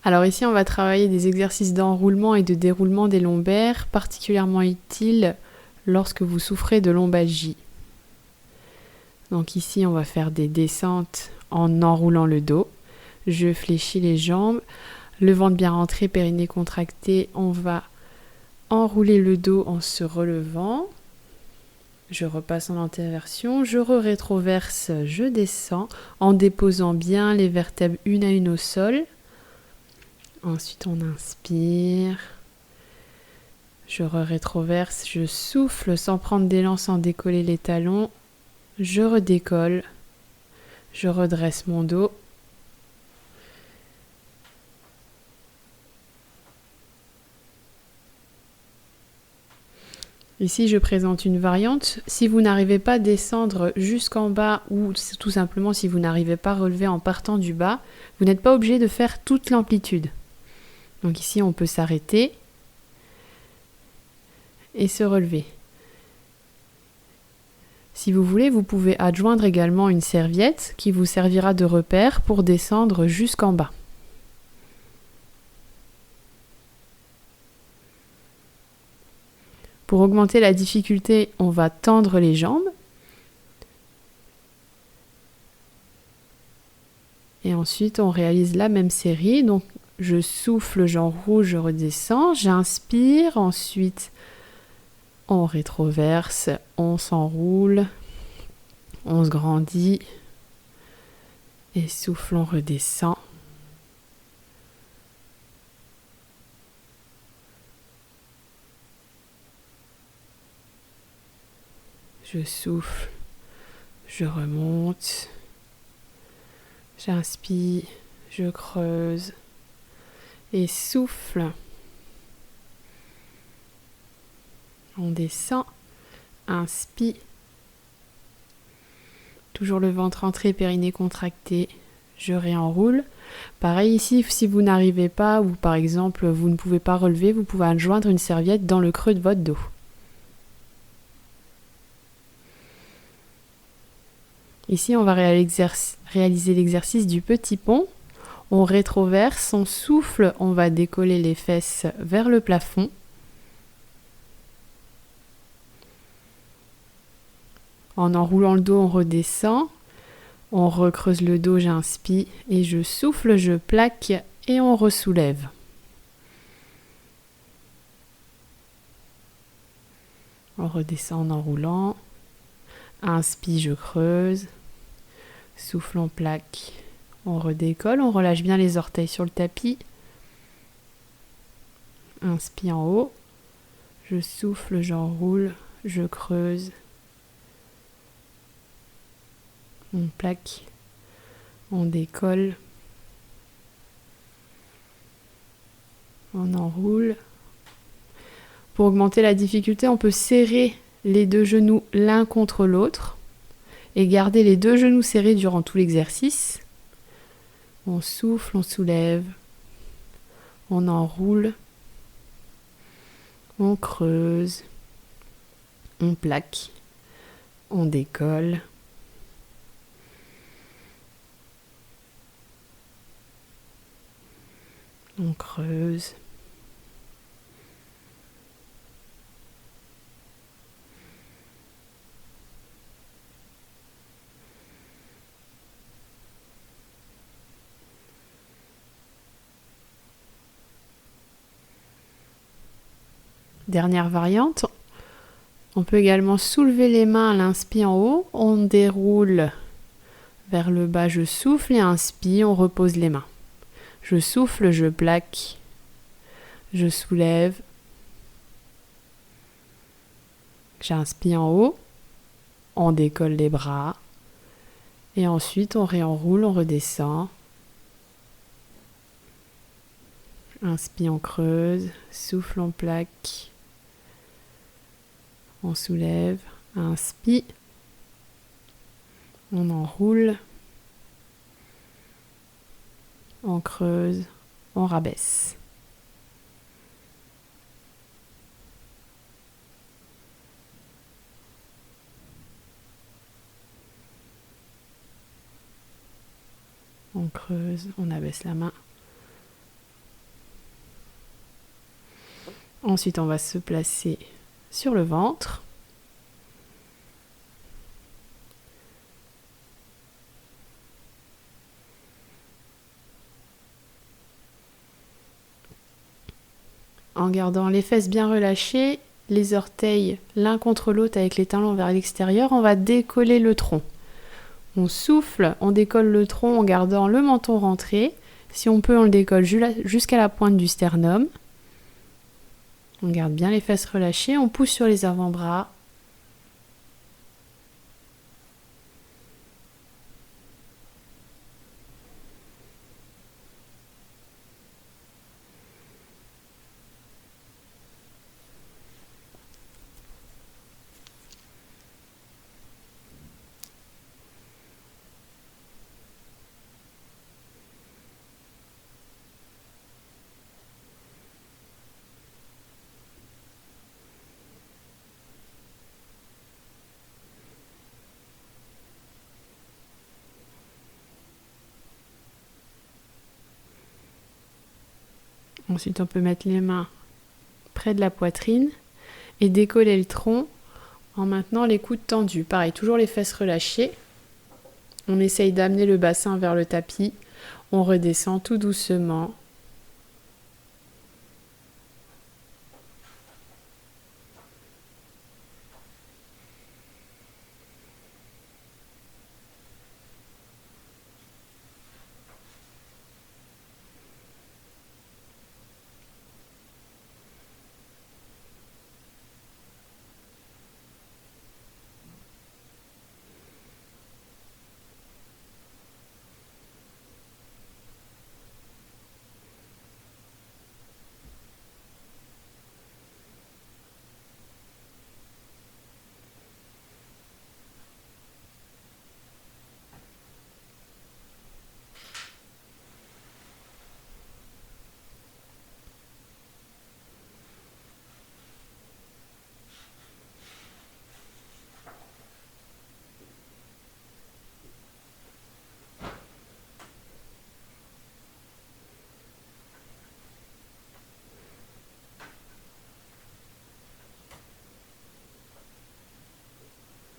Alors ici, on va travailler des exercices d'enroulement et de déroulement des lombaires, particulièrement utiles lorsque vous souffrez de lombalgie. Donc ici, on va faire des descentes en enroulant le dos. Je fléchis les jambes, le ventre bien rentré, périnée contracté. On va enrouler le dos en se relevant. Je repasse en antéversion, je rétroverse, je descends en déposant bien les vertèbres une à une au sol. Ensuite, on inspire. Je rétroverse, je souffle sans prendre d'élan, sans décoller les talons. Je redécolle. Je redresse mon dos. Ici, je présente une variante. Si vous n'arrivez pas à descendre jusqu'en bas ou tout simplement si vous n'arrivez pas à relever en partant du bas, vous n'êtes pas obligé de faire toute l'amplitude. Donc ici, on peut s'arrêter et se relever. Si vous voulez, vous pouvez adjoindre également une serviette qui vous servira de repère pour descendre jusqu'en bas. Pour augmenter la difficulté, on va tendre les jambes. Et ensuite, on réalise la même série. Donc, je souffle, j'enroule, je redescends. J'inspire. Ensuite, on rétroverse, on s'enroule, on se grandit. Et souffle, on redescend. Je souffle, je remonte. J'inspire, je creuse et souffle. On descend, inspire. Toujours le ventre entré, périnée contracté. Je réenroule. Pareil ici, si vous n'arrivez pas ou par exemple vous ne pouvez pas relever, vous pouvez adjoindre une serviette dans le creux de votre dos. Ici, on va réaliser l'exercice du petit pont. On rétroverse, on souffle, on va décoller les fesses vers le plafond. En enroulant le dos, on redescend. On recreuse le dos, j'inspire et je souffle, je plaque et on ressoulève. On redescend en enroulant. Inspire, je creuse. Souffle, on plaque. On redécolle, on relâche bien les orteils sur le tapis. Inspire en haut. Je souffle, j'enroule, je creuse. On plaque. On décolle. On enroule. Pour augmenter la difficulté, on peut serrer les deux genoux l'un contre l'autre et garder les deux genoux serrés durant tout l'exercice. On souffle, on soulève, on enroule, on creuse, on plaque, on décolle. On creuse. Dernière variante, on peut également soulever les mains à l'inspire en haut, on déroule vers le bas, je souffle et inspire, on repose les mains. Je souffle, je plaque, je soulève, j'inspire en haut, on décolle les bras et ensuite on réenroule, on redescend. Inspire, on creuse, souffle, on plaque. On soulève, inspire, on enroule, on creuse, on rabaisse. On creuse, on abaisse la main, Ensuite, on va se placer sur le ventre. En gardant les fesses bien relâchées, les orteils l'un contre l'autre avec les talons vers l'extérieur, on va décoller le tronc. On souffle, on décolle le tronc en gardant le menton rentré. Si on peut, on le décolle jusqu'à la pointe du sternum. On garde bien les fesses relâchées, on pousse sur les avant-bras. Ensuite, on peut mettre les mains près de la poitrine et décoller le tronc en maintenant les coudes tendus. Pareil, toujours les fesses relâchées. On essaye d'amener le bassin vers le tapis. On redescend tout doucement.